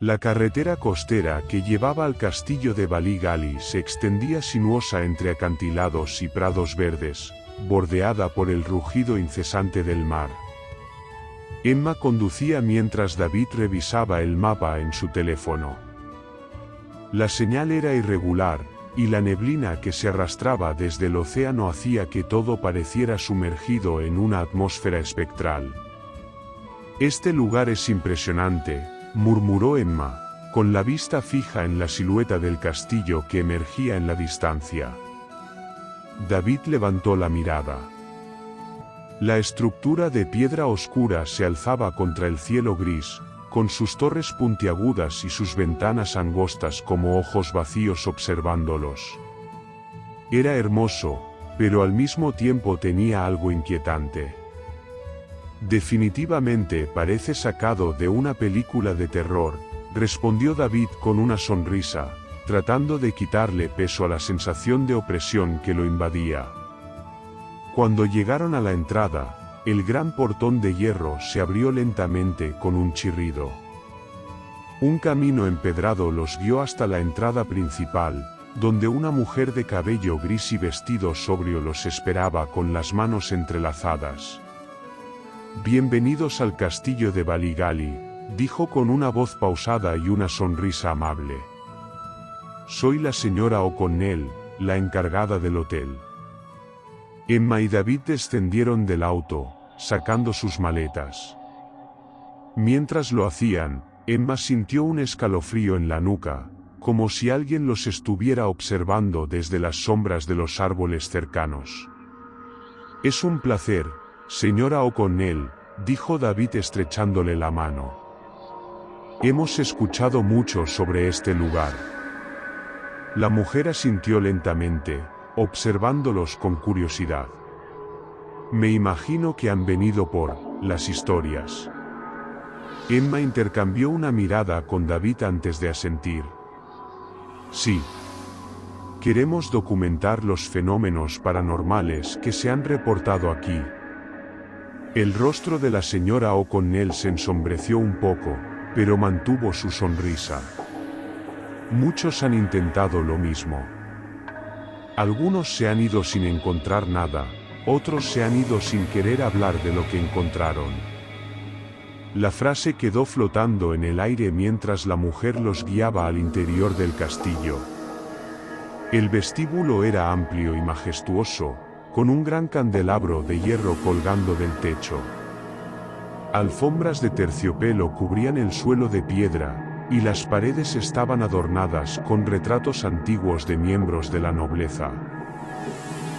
La carretera costera que llevaba al castillo de Bali Gali se extendía sinuosa entre acantilados y prados verdes, bordeada por el rugido incesante del mar. Emma conducía mientras David revisaba el mapa en su teléfono. La señal era irregular, y la neblina que se arrastraba desde el océano hacía que todo pareciera sumergido en una atmósfera espectral. «Este lugar es impresionante», murmuró Emma, con la vista fija en la silueta del castillo que emergía en la distancia. David levantó la mirada. La estructura de piedra oscura se alzaba contra el cielo gris, con sus torres puntiagudas y sus ventanas angostas como ojos vacíos observándolos. Era hermoso, pero al mismo tiempo tenía algo inquietante. «Definitivamente parece sacado de una película de terror», respondió David con una sonrisa, tratando de quitarle peso a la sensación de opresión que lo invadía. Cuando llegaron a la entrada, el gran portón de hierro se abrió lentamente con un chirrido. Un camino empedrado los guió hasta la entrada principal, donde una mujer de cabello gris y vestido sobrio los esperaba con las manos entrelazadas. «Bienvenidos al castillo de Bali Gali», dijo con una voz pausada y una sonrisa amable. «Soy la señora O'Connell, la encargada del hotel». Emma y David descendieron del auto, sacando sus maletas. Mientras lo hacían, Emma sintió un escalofrío en la nuca, como si alguien los estuviera observando desde las sombras de los árboles cercanos. «Es un placer, señora O'Connell», dijo David estrechándole la mano. «Hemos escuchado mucho sobre este lugar». La mujer asintió lentamente, observándolos con curiosidad. «Me imagino que han venido por las historias». Emma intercambió una mirada con David antes de asentir. «Sí. Queremos documentar los fenómenos paranormales que se han reportado aquí». El rostro de la señora O'Connell se ensombreció un poco, pero mantuvo su sonrisa. «Muchos han intentado lo mismo. Algunos se han ido sin encontrar nada, otros se han ido sin querer hablar de lo que encontraron». La frase quedó flotando en el aire mientras la mujer los guiaba al interior del castillo. El vestíbulo era amplio y majestuoso, con un gran candelabro de hierro colgando del techo. Alfombras de terciopelo cubrían el suelo de piedra, y las paredes estaban adornadas con retratos antiguos de miembros de la nobleza.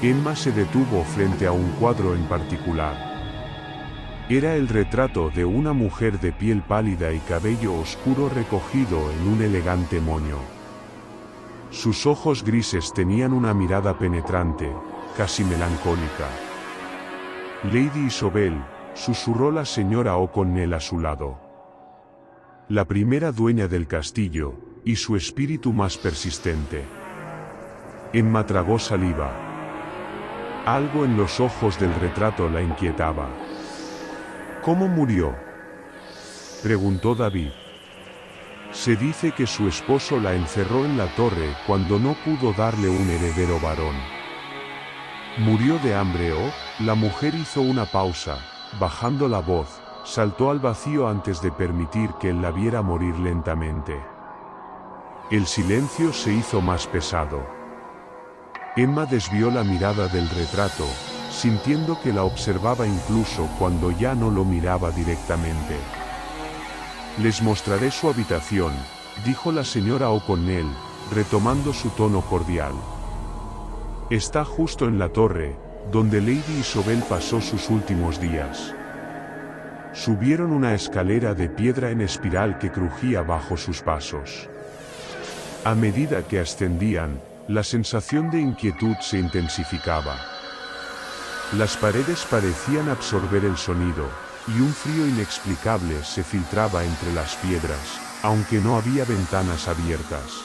Emma se detuvo frente a un cuadro en particular. Era el retrato de una mujer de piel pálida y cabello oscuro recogido en un elegante moño. Sus ojos grises tenían una mirada penetrante, casi melancólica. «Lady Isobel», susurró la señora O'Connell a su lado. «La primera dueña del castillo, y su espíritu más persistente». Emma tragó saliva. Algo en los ojos del retrato la inquietaba. «¿Cómo murió?», preguntó David. «Se dice que su esposo la encerró en la torre cuando no pudo darle un heredero varón». «¿Murió de hambre o?». La mujer hizo una pausa, bajando la voz, saltó al vacío antes de permitir que él la viera morir lentamente. El silencio se hizo más pesado. Emma desvió la mirada del retrato, sintiendo que la observaba incluso cuando ya no lo miraba directamente. «Les mostraré su habitación», dijo la señora O'Connell, retomando su tono cordial. «Está justo en la torre, donde Lady Isobel pasó sus últimos días». Subieron una escalera de piedra en espiral que crujía bajo sus pasos. A medida que ascendían, la sensación de inquietud se intensificaba. Las paredes parecían absorber el sonido, y un frío inexplicable se filtraba entre las piedras, aunque no había ventanas abiertas.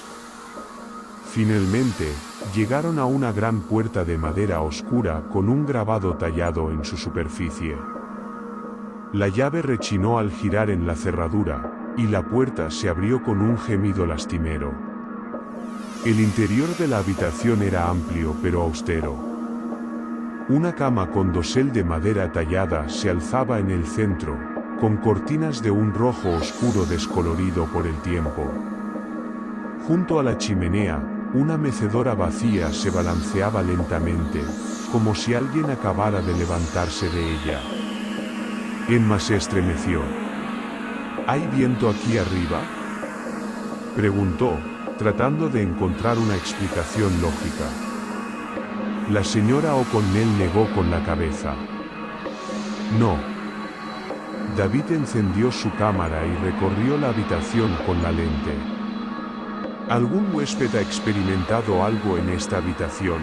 Finalmente, llegaron a una gran puerta de madera oscura con un grabado tallado en su superficie. La llave rechinó al girar en la cerradura, y la puerta se abrió con un gemido lastimero. El interior de la habitación era amplio pero austero. Una cama con dosel de madera tallada se alzaba en el centro, con cortinas de un rojo oscuro descolorido por el tiempo. Junto a la chimenea, una mecedora vacía se balanceaba lentamente, como si alguien acabara de levantarse de ella. Emma se estremeció. ¿Hay viento aquí arriba?, preguntó, tratando de encontrar una explicación lógica. La señora O'Connell negó con la cabeza. No. David encendió su cámara y recorrió la habitación con la lente. ¿Algún huésped ha experimentado algo en esta habitación?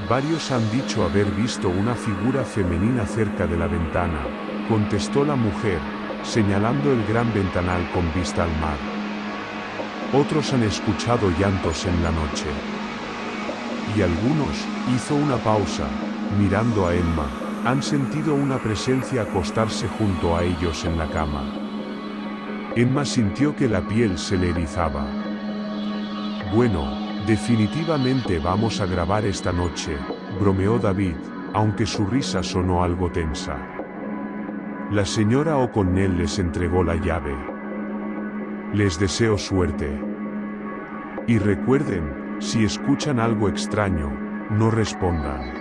Varios han dicho haber visto una figura femenina cerca de la ventana, contestó la mujer, señalando el gran ventanal con vista al mar. Otros han escuchado llantos en la noche. Y algunos, hizo una pausa, mirando a Emma, han sentido una presencia acostarse junto a ellos en la cama. Emma sintió que la piel se le erizaba. Bueno, definitivamente vamos a grabar esta noche, bromeó David, aunque su risa sonó algo tensa. La señora O'Connell les entregó la llave. Les deseo suerte. Y recuerden, si escuchan algo extraño, no respondan.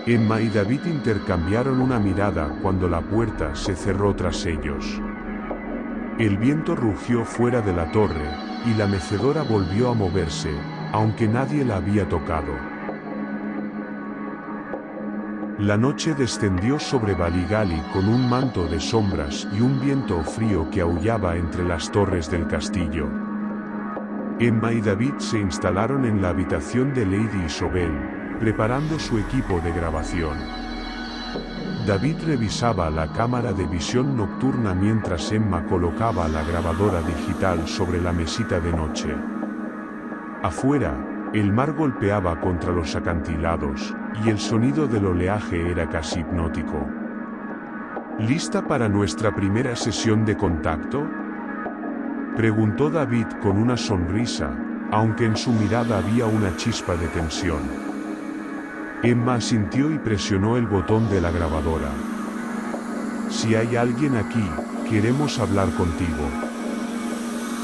Emma y David intercambiaron una mirada cuando la puerta se cerró tras ellos. El viento rugió fuera de la torre, y la mecedora volvió a moverse, aunque nadie la había tocado. La noche descendió sobre Baligali con un manto de sombras y un viento frío que aullaba entre las torres del castillo. Emma y David se instalaron en la habitación de Lady Isobel, preparando su equipo de grabación. David revisaba la cámara de visión nocturna mientras Emma colocaba la grabadora digital sobre la mesita de noche. Afuera, el mar golpeaba contra los acantilados, y el sonido del oleaje era casi hipnótico. ¿Lista para nuestra primera sesión de contacto?, preguntó David con una sonrisa, aunque en su mirada había una chispa de tensión. Emma asintió y presionó el botón de la grabadora. Si hay alguien aquí, queremos hablar contigo.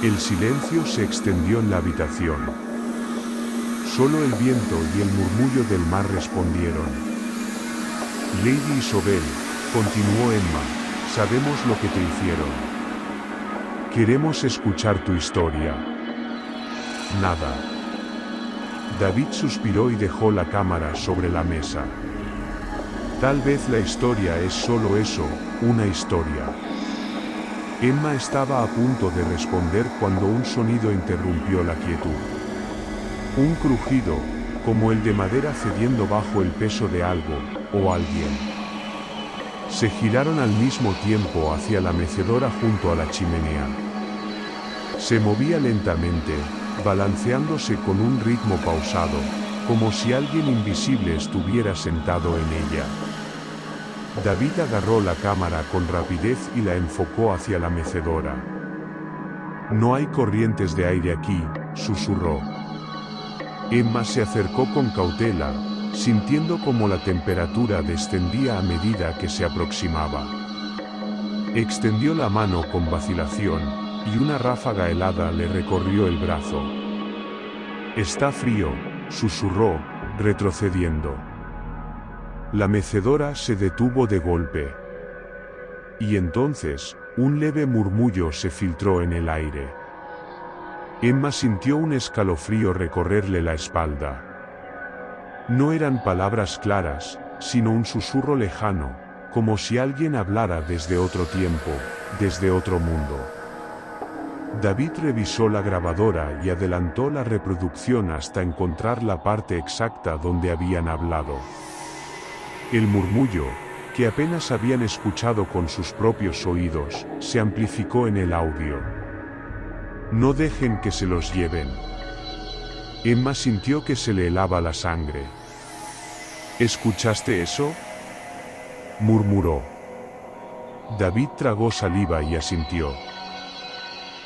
El silencio se extendió en la habitación. Solo el viento y el murmullo del mar respondieron. Lady Isobel, continuó Emma, sabemos lo que te hicieron. Queremos escuchar tu historia. Nada. David suspiró y dejó la cámara sobre la mesa. Tal vez la historia es solo eso, una historia. Emma estaba a punto de responder cuando un sonido interrumpió la quietud. Un crujido, como el de madera cediendo bajo el peso de algo, o alguien. Se giraron al mismo tiempo hacia la mecedora junto a la chimenea. Se movía lentamente, balanceándose con un ritmo pausado, como si alguien invisible estuviera sentado en ella. David agarró la cámara con rapidez y la enfocó hacia la mecedora. No hay corrientes de aire aquí, susurró. Emma se acercó con cautela, sintiendo como la temperatura descendía a medida que se aproximaba. Extendió la mano con vacilación, y una ráfaga helada le recorrió el brazo. Está frío, susurró, retrocediendo. La mecedora se detuvo de golpe. Y entonces, un leve murmullo se filtró en el aire. Emma sintió un escalofrío recorrerle la espalda. No eran palabras claras, sino un susurro lejano, como si alguien hablara desde otro tiempo, desde otro mundo. David revisó la grabadora y adelantó la reproducción hasta encontrar la parte exacta donde habían hablado. El murmullo, que apenas habían escuchado con sus propios oídos, se amplificó en el audio. No dejen que se los lleven. Emma sintió que se le helaba la sangre. ¿Escuchaste eso?, murmuró. David tragó saliva y asintió.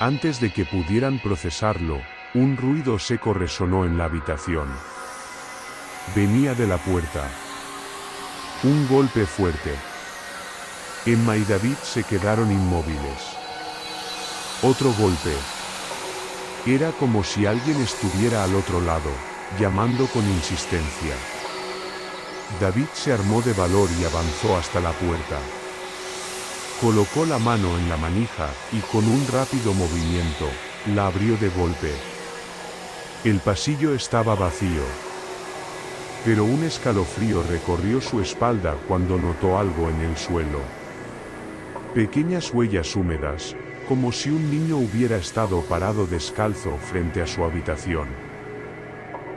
Antes de que pudieran procesarlo, un ruido seco resonó en la habitación. Venía de la puerta. Un golpe fuerte. Emma y David se quedaron inmóviles. Otro golpe. Era como si alguien estuviera al otro lado, llamando con insistencia. David se armó de valor y avanzó hasta la puerta. Colocó la mano en la manija y con un rápido movimiento, la abrió de golpe. El pasillo estaba vacío. Pero un escalofrío recorrió su espalda cuando notó algo en el suelo. Pequeñas huellas húmedas, como si un niño hubiera estado parado descalzo frente a su habitación.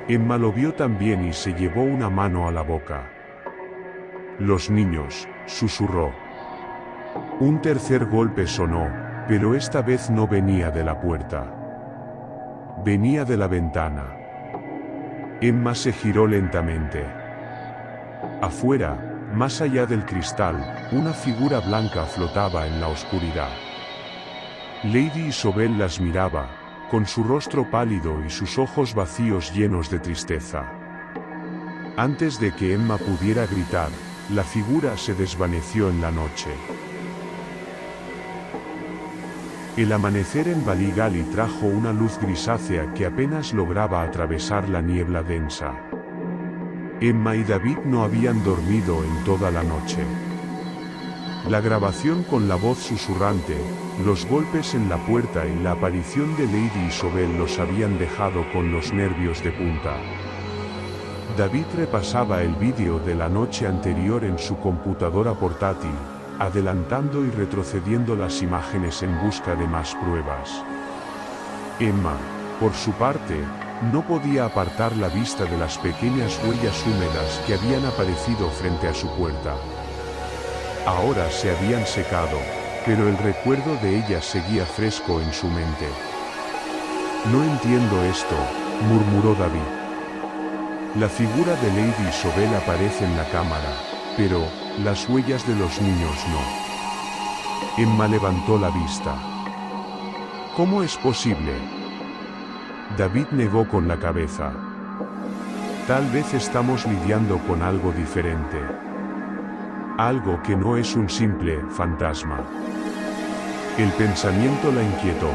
Emma lo vio también y se llevó una mano a la boca. «Los niños», susurró. Un tercer golpe sonó, pero esta vez no venía de la puerta. Venía de la ventana. Emma se giró lentamente. Afuera, más allá del cristal, una figura blanca flotaba en la oscuridad. Lady Isobel las miraba, con su rostro pálido y sus ojos vacíos llenos de tristeza. Antes de que Emma pudiera gritar, la figura se desvaneció en la noche. El amanecer en Baligali trajo una luz grisácea que apenas lograba atravesar la niebla densa. Emma y David no habían dormido en toda la noche. La grabación con la voz susurrante, los golpes en la puerta y la aparición de Lady Isobel los habían dejado con los nervios de punta. David repasaba el vídeo de la noche anterior en su computadora portátil, adelantando y retrocediendo las imágenes en busca de más pruebas. Emma, por su parte, no podía apartar la vista de las pequeñas huellas húmedas que habían aparecido frente a su puerta. Ahora se habían secado, pero el recuerdo de ellas seguía fresco en su mente. «No entiendo esto», murmuró David. La figura de Lady Isobel aparece en la cámara, pero las huellas de los niños no. Emma levantó la vista. «¿Cómo es posible?». David negó con la cabeza. «Tal vez estamos lidiando con algo diferente. Algo que no es un simple fantasma». El pensamiento la inquietó.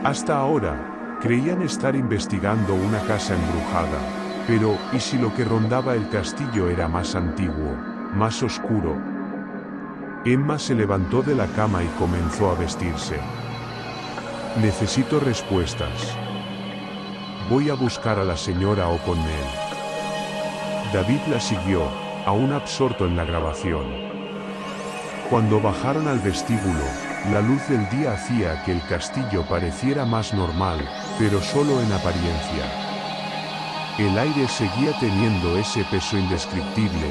Hasta ahora, creían estar investigando una casa embrujada, pero ¿y si lo que rondaba el castillo era más antiguo, más oscuro? Emma se levantó de la cama y comenzó a vestirse. «Necesito respuestas. Voy a buscar a la señora O'Connell». David la siguió, aún absorto en la grabación. Cuando bajaron al vestíbulo, la luz del día hacía que el castillo pareciera más normal, pero solo en apariencia. El aire seguía teniendo ese peso indescriptible,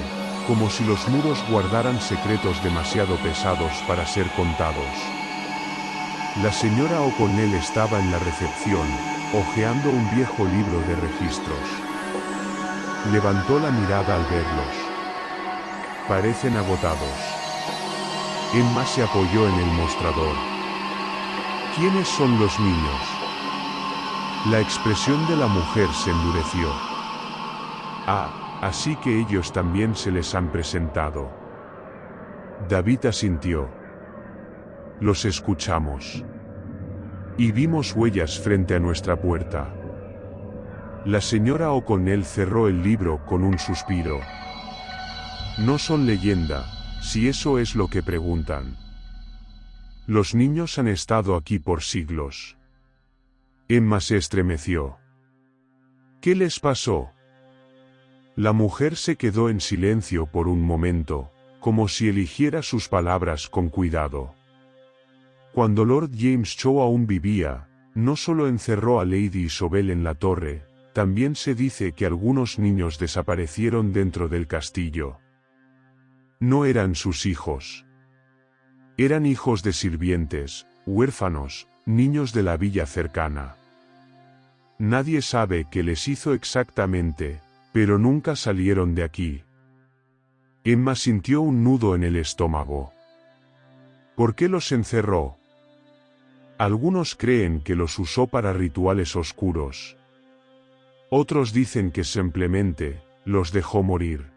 como si los muros guardaran secretos demasiado pesados para ser contados. La señora O'Connell estaba en la recepción, hojeando un viejo libro de registros. Levantó la mirada al verlos. «Parecen agotados». Emma se apoyó en el mostrador. «¿Quiénes son los niños?». La expresión de la mujer se endureció. «Ah, así que ellos también se les han presentado». David asintió. «Los escuchamos. Y vimos huellas frente a nuestra puerta». La señora O'Connell cerró el libro con un suspiro. «No son leyenda, si eso es lo que preguntan. Los niños han estado aquí por siglos». Emma se estremeció. «¿Qué les pasó?». La mujer se quedó en silencio por un momento, como si eligiera sus palabras con cuidado. Cuando Lord James Cho aún vivía, no solo encerró a Lady Isobel en la torre, también se dice que algunos niños desaparecieron dentro del castillo. No eran sus hijos. Eran hijos de sirvientes, huérfanos, niños de la villa cercana. Nadie sabe qué les hizo exactamente, pero nunca salieron de aquí. Emma sintió un nudo en el estómago. ¿Por qué los encerró? Algunos creen que los usó para rituales oscuros. Otros dicen que simplemente los dejó morir.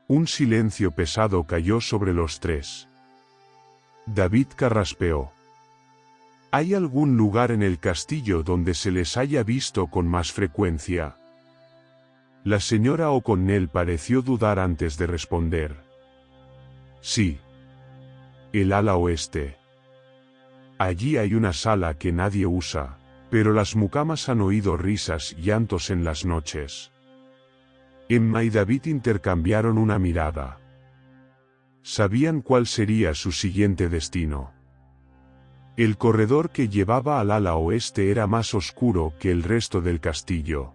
Un silencio pesado cayó sobre los tres. David carraspeó. ¿Hay algún lugar en el castillo donde se les haya visto con más frecuencia? La señora O'Connell pareció dudar antes de responder. Sí. El ala oeste. Allí hay una sala que nadie usa, pero las mucamas han oído risas y llantos en las noches. Emma y David intercambiaron una mirada. Sabían cuál sería su siguiente destino. El corredor que llevaba al ala oeste era más oscuro que el resto del castillo.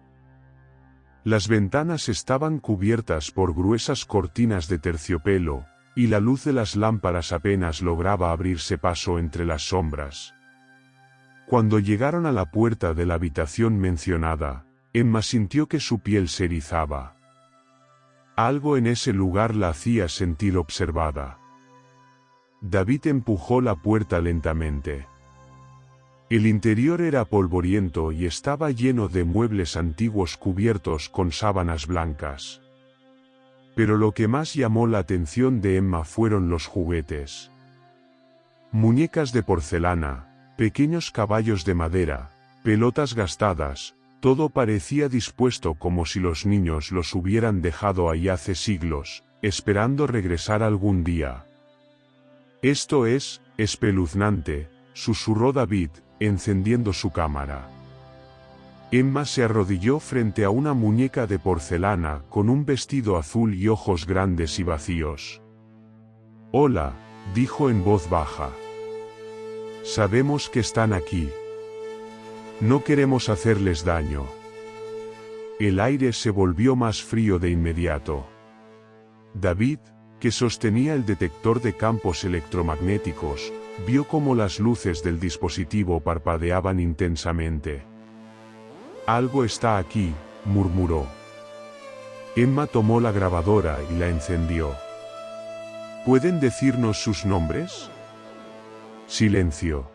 Las ventanas estaban cubiertas por gruesas cortinas de terciopelo, y la luz de las lámparas apenas lograba abrirse paso entre las sombras. Cuando llegaron a la puerta de la habitación mencionada, Emma sintió que su piel se erizaba. Algo en ese lugar la hacía sentir observada. David empujó la puerta lentamente. El interior era polvoriento y estaba lleno de muebles antiguos cubiertos con sábanas blancas. Pero lo que más llamó la atención de Emma fueron los juguetes. Muñecas de porcelana, pequeños caballos de madera, pelotas gastadas, todo parecía dispuesto como si los niños los hubieran dejado ahí hace siglos, esperando regresar algún día. Esto es espeluznante, susurró David, encendiendo su cámara. Emma se arrodilló frente a una muñeca de porcelana con un vestido azul y ojos grandes y vacíos. Hola, dijo en voz baja. Sabemos que están aquí. No queremos hacerles daño. El aire se volvió más frío de inmediato. David, que sostenía el detector de campos electromagnéticos, vio cómo las luces del dispositivo parpadeaban intensamente. Algo está aquí, murmuró. Emma tomó la grabadora y la encendió. ¿Pueden decirnos sus nombres? Silencio.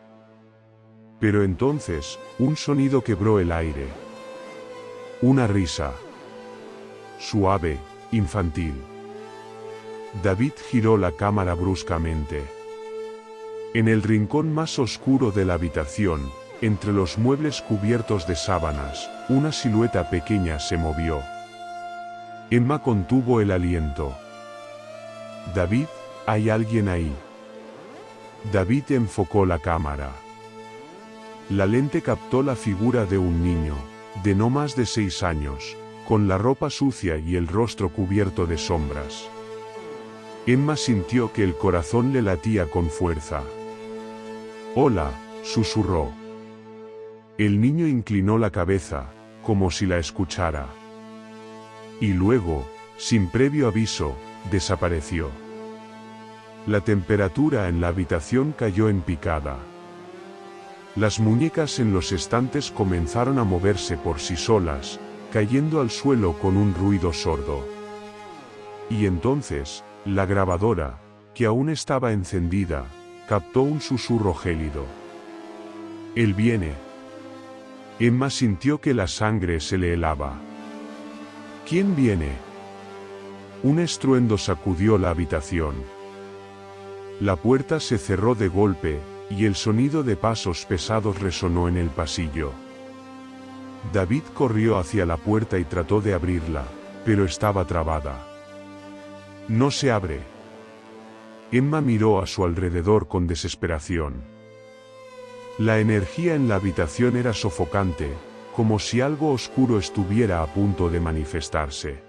Pero entonces, un sonido quebró el aire. Una risa. Suave, infantil. David giró la cámara bruscamente. En el rincón más oscuro de la habitación, entre los muebles cubiertos de sábanas, una silueta pequeña se movió. Emma contuvo el aliento. David, ¿hay alguien ahí? David enfocó la cámara. La lente captó la figura de un niño, de no más de 6 años, con la ropa sucia y el rostro cubierto de sombras. Emma sintió que el corazón le latía con fuerza. Hola, susurró. El niño inclinó la cabeza, como si la escuchara. Y luego, sin previo aviso, desapareció. La temperatura en la habitación cayó en picada. Las muñecas en los estantes comenzaron a moverse por sí solas, cayendo al suelo con un ruido sordo. Y entonces, la grabadora, que aún estaba encendida, captó un susurro gélido. Él viene. Emma sintió que la sangre se le helaba. ¿Quién viene? Un estruendo sacudió la habitación. La puerta se cerró de golpe, y el sonido de pasos pesados resonó en el pasillo. David corrió hacia la puerta y trató de abrirla, pero estaba trabada. No se abre. Emma miró a su alrededor con desesperación. La energía en la habitación era sofocante, como si algo oscuro estuviera a punto de manifestarse.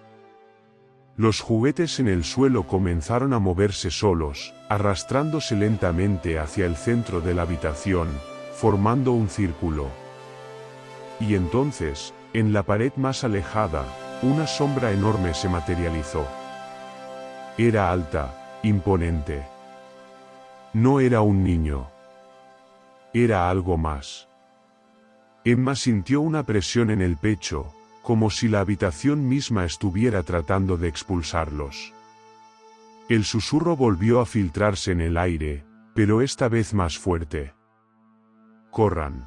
Los juguetes en el suelo comenzaron a moverse solos, arrastrándose lentamente hacia el centro de la habitación, formando un círculo. Y entonces, en la pared más alejada, una sombra enorme se materializó. Era alta, imponente. No era un niño. Era algo más. Emma sintió una presión en el pecho, como si la habitación misma estuviera tratando de expulsarlos. El susurro volvió a filtrarse en el aire, pero esta vez más fuerte. «Corran».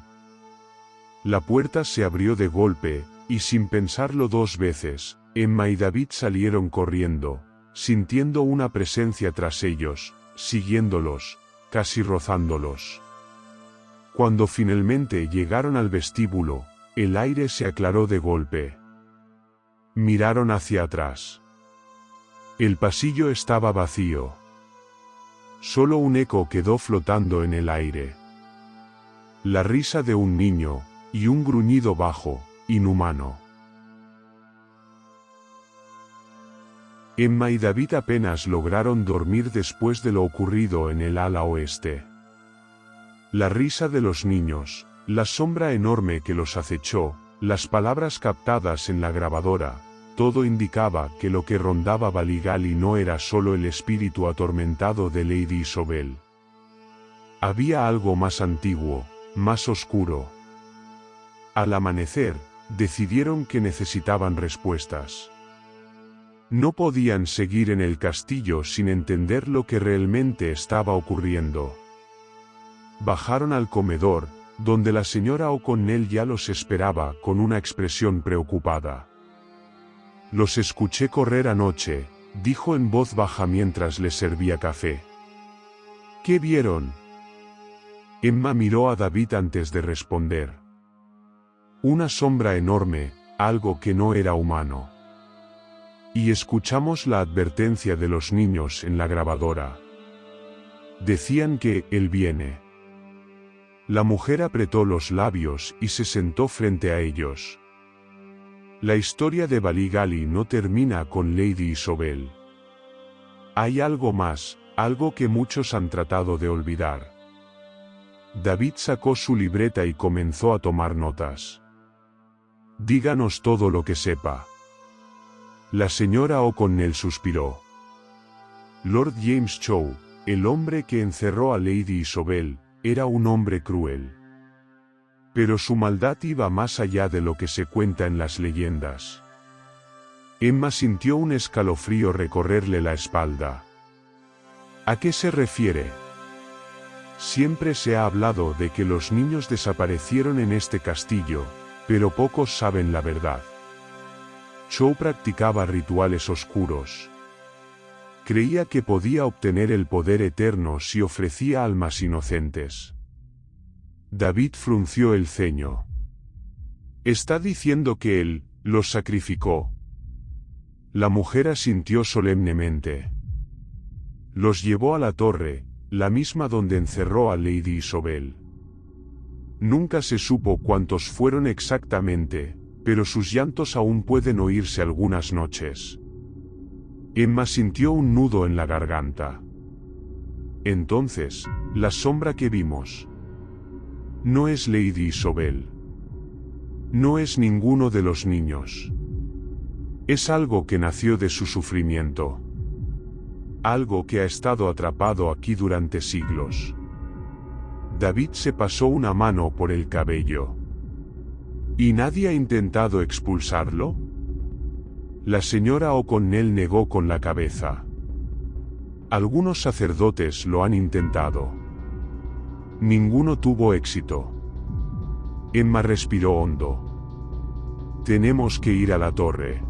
La puerta se abrió de golpe, y sin pensarlo dos veces, Emma y David salieron corriendo, sintiendo una presencia tras ellos, siguiéndolos, casi rozándolos. Cuando finalmente llegaron al vestíbulo, el aire se aclaró de golpe. Miraron hacia atrás. El pasillo estaba vacío. Solo un eco quedó flotando en el aire. La risa de un niño, y un gruñido bajo, inhumano. Emma y David apenas lograron dormir después de lo ocurrido en el ala oeste. La risa de los niños, la sombra enorme que los acechó, las palabras captadas en la grabadora, todo indicaba que lo que rondaba Baligali no era solo el espíritu atormentado de Lady Isobel. Había algo más antiguo, más oscuro. Al amanecer, decidieron que necesitaban respuestas. No podían seguir en el castillo sin entender lo que realmente estaba ocurriendo. Bajaron al comedor, donde la señora O'Connell ya los esperaba con una expresión preocupada. «Los escuché correr anoche», dijo en voz baja mientras les servía café. «¿Qué vieron?» Emma miró a David antes de responder. «Una sombra enorme, algo que no era humano. Y escuchamos la advertencia de los niños en la grabadora. Decían que él viene». La mujer apretó los labios y se sentó frente a ellos. La historia de Baligali no termina con Lady Isobel. Hay algo más, algo que muchos han tratado de olvidar. David sacó su libreta y comenzó a tomar notas. «Díganos todo lo que sepa». La señora O'Connell suspiró. Lord James Chow, el hombre que encerró a Lady Isobel, era un hombre cruel. Pero su maldad iba más allá de lo que se cuenta en las leyendas. Emma sintió un escalofrío recorrerle la espalda. ¿A qué se refiere? Siempre se ha hablado de que los niños desaparecieron en este castillo, pero pocos saben la verdad. Chow practicaba rituales oscuros. Creía que podía obtener el poder eterno si ofrecía almas inocentes. David frunció el ceño. «¿Está diciendo que él los sacrificó?» La mujer asintió solemnemente. «Los llevó a la torre, la misma donde encerró a Lady Isobel. Nunca se supo cuántos fueron exactamente, pero sus llantos aún pueden oírse algunas noches». Emma sintió un nudo en la garganta. «Entonces, la sombra que vimos no es Lady Isobel. No es ninguno de los niños. Es algo que nació de su sufrimiento. Algo que ha estado atrapado aquí durante siglos». David se pasó una mano por el cabello. «¿Y nadie ha intentado expulsarlo?» La señora O'Connell negó con la cabeza. «Algunos sacerdotes lo han intentado. Ninguno tuvo éxito». Emma respiró hondo. «Tenemos que ir a la torre».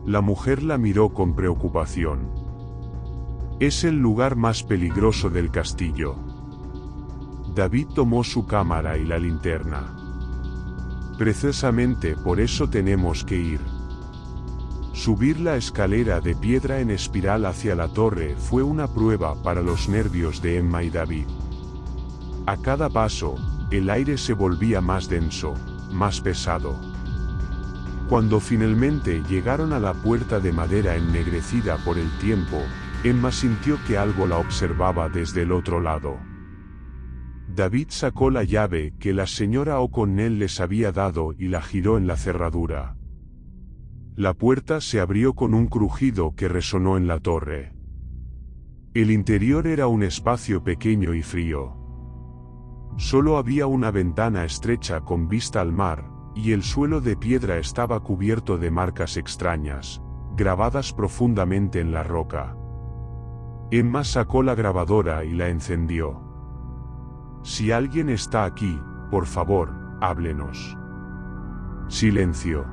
La mujer la miró con preocupación. «Es el lugar más peligroso del castillo». David tomó su cámara y la linterna. «Precisamente por eso tenemos que ir». Subir la escalera de piedra en espiral hacia la torre fue una prueba para los nervios de Emma y David. A cada paso, el aire se volvía más denso, más pesado. Cuando finalmente llegaron a la puerta de madera ennegrecida por el tiempo, Emma sintió que algo la observaba desde el otro lado. David sacó la llave que la señora O'Connell les había dado y la giró en la cerradura. La puerta se abrió con un crujido que resonó en la torre. El interior era un espacio pequeño y frío. Solo había una ventana estrecha con vista al mar, y el suelo de piedra estaba cubierto de marcas extrañas, grabadas profundamente en la roca. Emma sacó la grabadora y la encendió. Si alguien está aquí, por favor, háblenos. Silencio.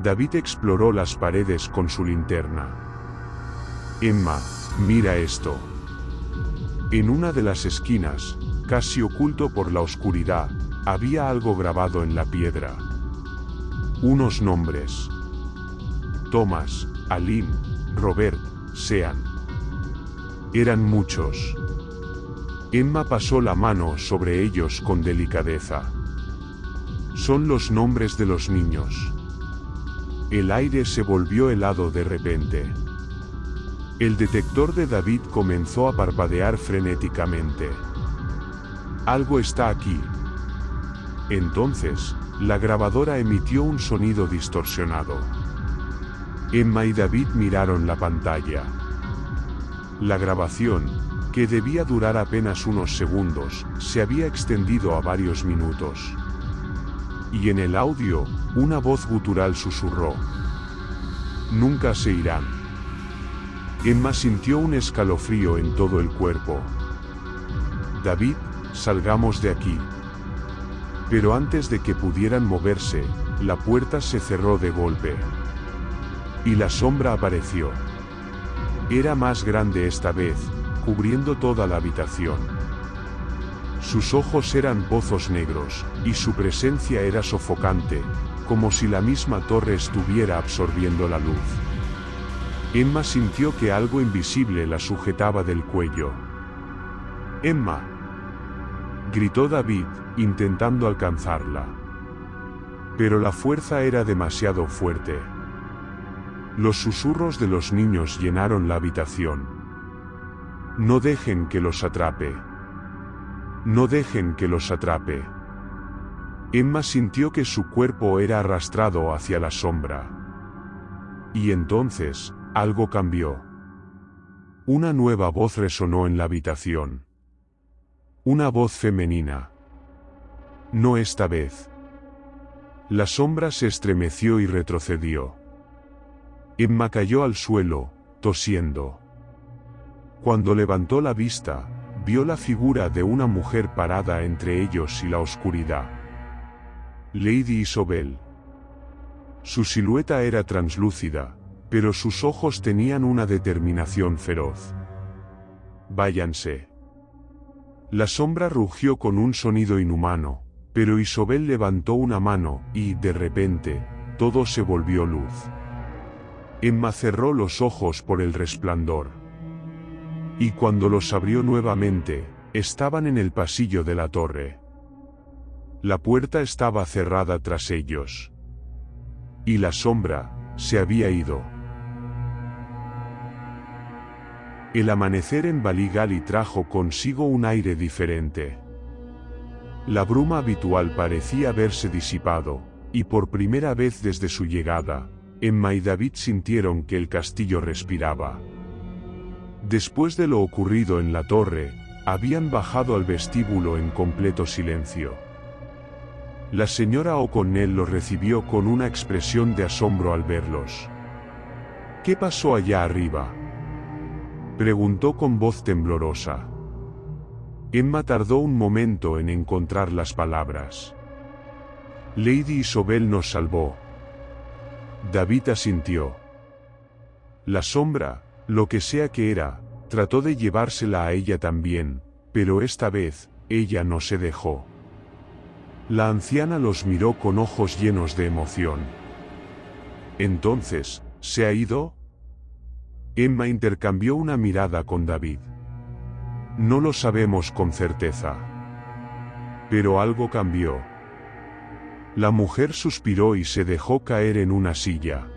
David exploró las paredes con su linterna. Emma, mira esto. En una de las esquinas, casi oculto por la oscuridad, había algo grabado en la piedra. Unos nombres. Thomas, Aline, Robert, Sean. Eran muchos. Emma pasó la mano sobre ellos con delicadeza. Son los nombres de los niños. El aire se volvió helado de repente. El detector de David comenzó a parpadear frenéticamente. Algo está aquí. Entonces, la grabadora emitió un sonido distorsionado. Emma y David miraron la pantalla. La grabación, que debía durar apenas unos segundos, se había extendido a varios minutos. Y en el audio, una voz gutural susurró: nunca se irán. Emma sintió un escalofrío en todo el cuerpo. David, salgamos de aquí. Pero antes de que pudieran moverse, la puerta se cerró de golpe. Y la sombra apareció. Era más grande esta vez, cubriendo toda la habitación. Sus ojos eran pozos negros, y su presencia era sofocante, como si la misma torre estuviera absorbiendo la luz. Emma sintió que algo invisible la sujetaba del cuello. ¡Emma!, gritó David, intentando alcanzarla. Pero la fuerza era demasiado fuerte. Los susurros de los niños llenaron la habitación. No dejen que los atrape. No dejen que los atrape. Emma sintió que su cuerpo era arrastrado hacia la sombra. Y entonces, algo cambió. Una nueva voz resonó en la habitación. Una voz femenina. No esta vez. La sombra se estremeció y retrocedió. Emma cayó al suelo, tosiendo. Cuando levantó la vista, vio la figura de una mujer parada entre ellos y la oscuridad. Lady Isobel. Su silueta era translúcida, pero sus ojos tenían una determinación feroz. Váyanse. La sombra rugió con un sonido inhumano, pero Isobel levantó una mano y, de repente, todo se volvió luz. Emma cerró los ojos por el resplandor. Y cuando los abrió nuevamente, estaban en el pasillo de la torre. La puerta estaba cerrada tras ellos. Y la sombra se había ido. El amanecer en Baligali trajo consigo un aire diferente. La bruma habitual parecía haberse disipado, y por primera vez desde su llegada, Emma y David sintieron que el castillo respiraba. Después de lo ocurrido en la torre, habían bajado al vestíbulo en completo silencio. La señora O'Connell los recibió con una expresión de asombro al verlos. ¿Qué pasó allá arriba?, preguntó con voz temblorosa. Emma tardó un momento en encontrar las palabras. Lady Isobel nos salvó. David asintió. La sombra, lo que sea que era, trató de llevársela a ella también, pero esta vez, ella no se dejó. La anciana los miró con ojos llenos de emoción. Entonces, ¿se ha ido? Emma intercambió una mirada con David. No lo sabemos con certeza. Pero algo cambió. La mujer suspiró y se dejó caer en una silla.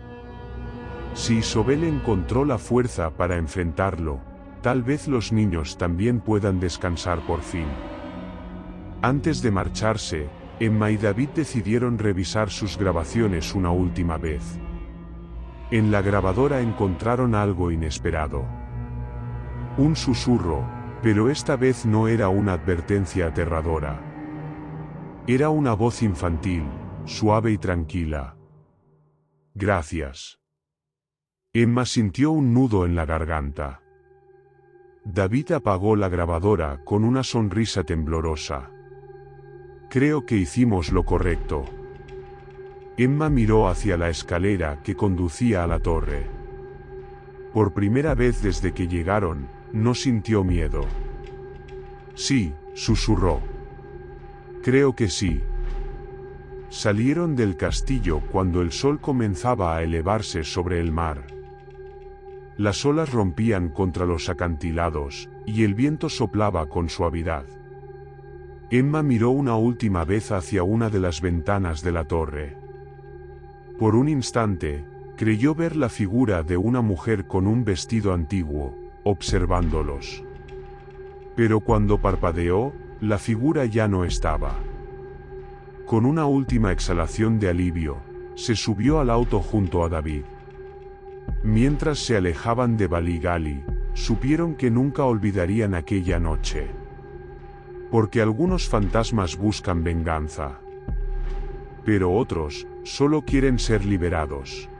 Si Isobel encontró la fuerza para enfrentarlo, tal vez los niños también puedan descansar por fin. Antes de marcharse, Emma y David decidieron revisar sus grabaciones una última vez. En la grabadora encontraron algo inesperado. Un susurro, pero esta vez no era una advertencia aterradora. Era una voz infantil, suave y tranquila. Gracias. Emma sintió un nudo en la garganta. David apagó la grabadora con una sonrisa temblorosa. Creo que hicimos lo correcto. Emma miró hacia la escalera que conducía a la torre. Por primera vez desde que llegaron, no sintió miedo. Sí, susurró. Creo que sí. Salieron del castillo cuando el sol comenzaba a elevarse sobre el mar. Las olas rompían contra los acantilados, y el viento soplaba con suavidad. Emma miró una última vez hacia una de las ventanas de la torre. Por un instante, creyó ver la figura de una mujer con un vestido antiguo, observándolos. Pero cuando parpadeó, la figura ya no estaba. Con una última exhalación de alivio, se subió al auto junto a David. Mientras se alejaban de Bali Gali, supieron que nunca olvidarían aquella noche. Porque algunos fantasmas buscan venganza. Pero otros, solo quieren ser liberados.